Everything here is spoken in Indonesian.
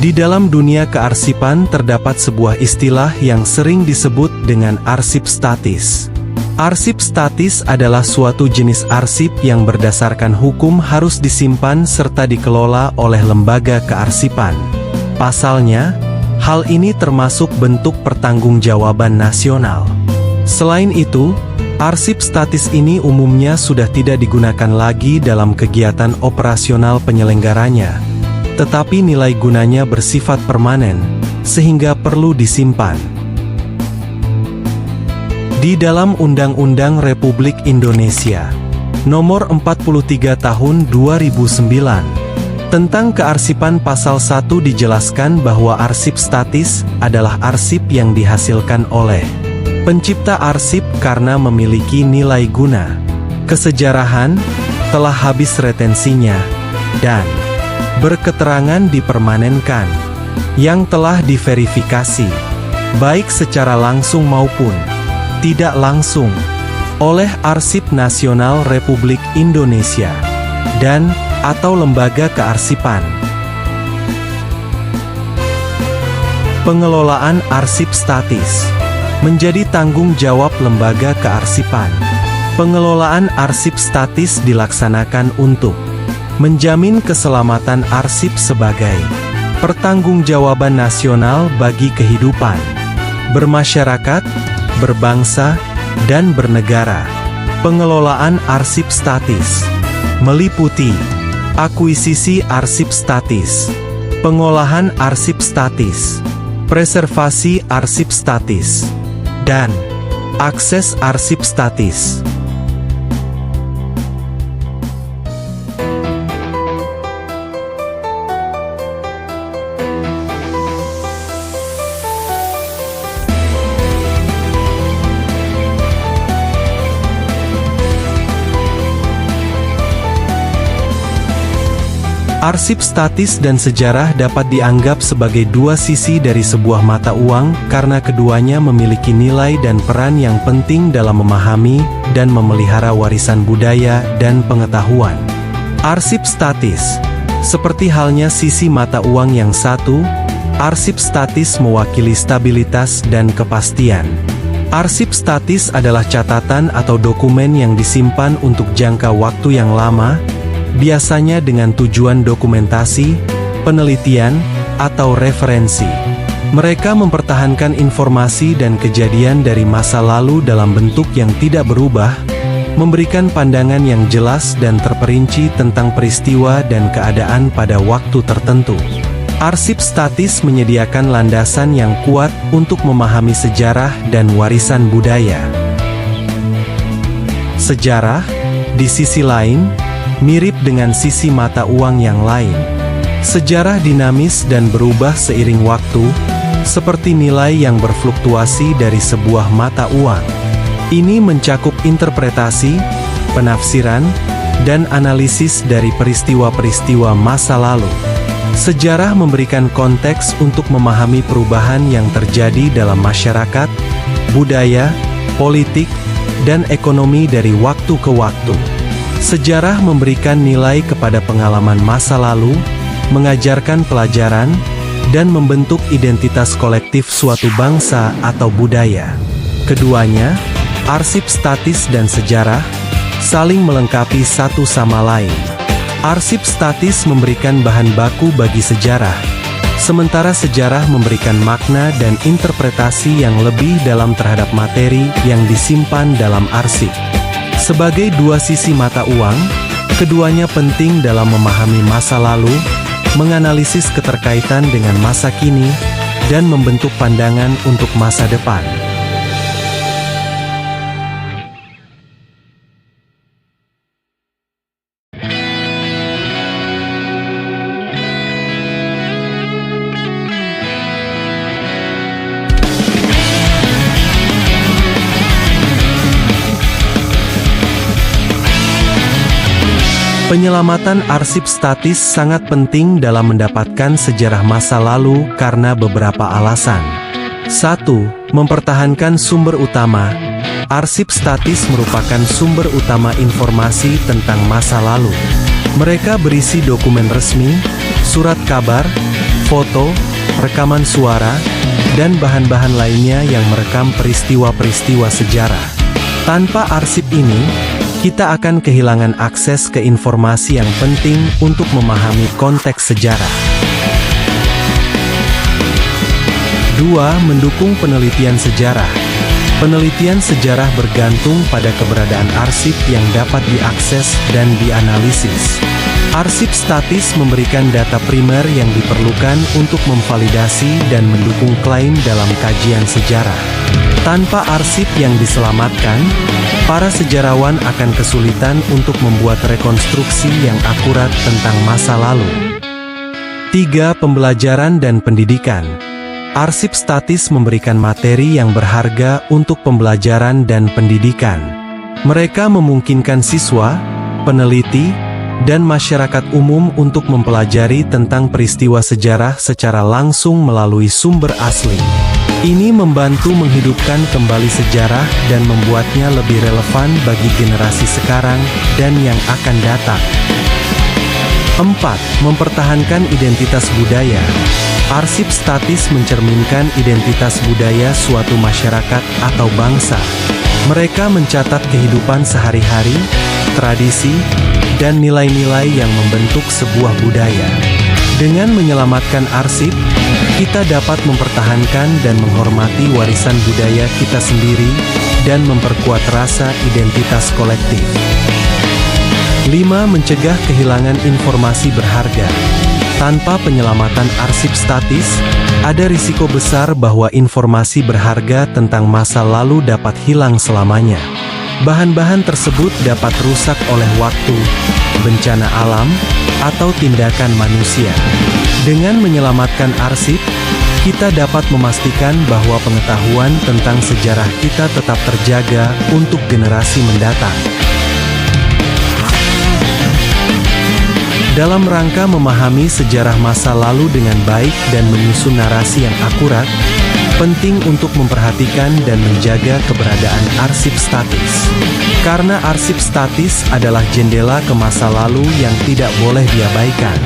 Di dalam dunia kearsipan terdapat sebuah istilah yang sering disebut dengan arsip statis. Arsip statis adalah suatu jenis arsip yang berdasarkan hukum harus disimpan serta dikelola oleh lembaga kearsipan. Pasalnya, hal ini termasuk bentuk pertanggungjawaban nasional. Selain itu, arsip statis ini umumnya sudah tidak digunakan lagi dalam kegiatan operasional penyelenggaranya, tetapi nilai gunanya bersifat permanen, sehingga perlu disimpan. Di dalam Undang-Undang Republik Indonesia Nomor 43 Tahun 2009 tentang kearsipan pasal 1 dijelaskan bahwa arsip statis adalah arsip yang dihasilkan oleh pencipta arsip karena memiliki nilai guna, kesejarahan, telah habis retensinya, dan berketerangan dipermanenkan, yang telah diverifikasi, baik secara langsung maupun tidak langsung, oleh Arsip Nasional Republik Indonesia, dan atau lembaga kearsipan. Pengelolaan arsip statis menjadi tanggung jawab lembaga kearsipan. Pengelolaan arsip statis dilaksanakan untuk menjamin keselamatan arsip sebagai pertanggungjawaban nasional bagi kehidupan bermasyarakat, berbangsa, dan bernegara. Pengelolaan arsip statis meliputi akuisisi arsip statis, pengolahan arsip statis, preservasi arsip statis, dan akses arsip statis. Arsip statis dan sejarah dapat dianggap sebagai dua sisi dari sebuah mata uang karena keduanya memiliki nilai dan peran yang penting dalam memahami dan memelihara warisan budaya dan pengetahuan. Arsip statis, seperti halnya sisi mata uang yang satu, arsip statis mewakili stabilitas dan kepastian. Arsip statis adalah catatan atau dokumen yang disimpan untuk jangka waktu yang lama, biasanya dengan tujuan dokumentasi, penelitian, atau referensi. Mereka mempertahankan informasi dan kejadian dari masa lalu dalam bentuk yang tidak berubah, memberikan pandangan yang jelas dan terperinci tentang peristiwa dan keadaan pada waktu tertentu. Arsip statis menyediakan landasan yang kuat untuk memahami sejarah dan warisan budaya. Sejarah, di sisi lain, mirip dengan sisi mata uang yang lain. Sejarah dinamis dan berubah seiring waktu, seperti nilai yang berfluktuasi dari sebuah mata uang. Ini mencakup interpretasi, penafsiran, dan analisis dari peristiwa-peristiwa masa lalu. Sejarah memberikan konteks untuk memahami perubahan yang terjadi dalam masyarakat, budaya, politik, dan ekonomi dari waktu ke waktu. Sejarah memberikan nilai kepada pengalaman masa lalu, mengajarkan pelajaran, dan membentuk identitas kolektif suatu bangsa atau budaya. Keduanya, arsip statis dan sejarah, saling melengkapi satu sama lain. Arsip statis memberikan bahan baku bagi sejarah, sementara sejarah memberikan makna dan interpretasi yang lebih dalam terhadap materi yang disimpan dalam arsip. Sebagai dua sisi mata uang, keduanya penting dalam memahami masa lalu, menganalisis keterkaitan dengan masa kini, dan membentuk pandangan untuk masa depan. Penyelamatan arsip statis sangat penting dalam mendapatkan sejarah masa lalu karena beberapa alasan. 1. Mempertahankan sumber utama. Arsip statis merupakan sumber utama informasi tentang masa lalu. Mereka berisi dokumen resmi, surat kabar, foto, rekaman suara, dan bahan-bahan lainnya yang merekam peristiwa-peristiwa sejarah. Tanpa arsip ini, kita akan kehilangan akses ke informasi yang penting untuk memahami konteks sejarah. 2. Mendukung penelitian sejarah. Penelitian sejarah bergantung pada keberadaan arsip yang dapat diakses dan dianalisis. Arsip statis memberikan data primer yang diperlukan untuk memvalidasi dan mendukung klaim dalam kajian sejarah. Tanpa arsip yang diselamatkan, para sejarawan akan kesulitan untuk membuat rekonstruksi yang akurat tentang masa lalu. 3. Pembelajaran dan pendidikan. Arsip statis memberikan materi yang berharga untuk pembelajaran dan pendidikan. Mereka memungkinkan siswa, peneliti, dan masyarakat umum untuk mempelajari tentang peristiwa sejarah secara langsung melalui sumber asli. Ini membantu menghidupkan kembali sejarah dan membuatnya lebih relevan bagi generasi sekarang dan yang akan datang. 4. Mempertahankan identitas budaya. Arsip statis mencerminkan identitas budaya suatu masyarakat atau bangsa. Mereka mencatat kehidupan sehari-hari, tradisi, dan nilai-nilai yang membentuk sebuah budaya. Dengan menyelamatkan arsip, kita dapat mempertahankan dan menghormati warisan budaya kita sendiri dan memperkuat rasa identitas kolektif. 5. Mencegah kehilangan informasi berharga. Tanpa penyelamatan arsip statis, ada risiko besar bahwa informasi berharga tentang masa lalu dapat hilang selamanya. Bahan-bahan tersebut dapat rusak oleh waktu, bencana alam, atau tindakan manusia. Dengan menyelamatkan arsip, kita dapat memastikan bahwa pengetahuan tentang sejarah kita tetap terjaga untuk generasi mendatang. Dalam rangka memahami sejarah masa lalu dengan baik dan menyusun narasi yang akurat, penting untuk memperhatikan dan menjaga keberadaan arsip statis. Karena arsip statis adalah jendela ke masa lalu yang tidak boleh diabaikan.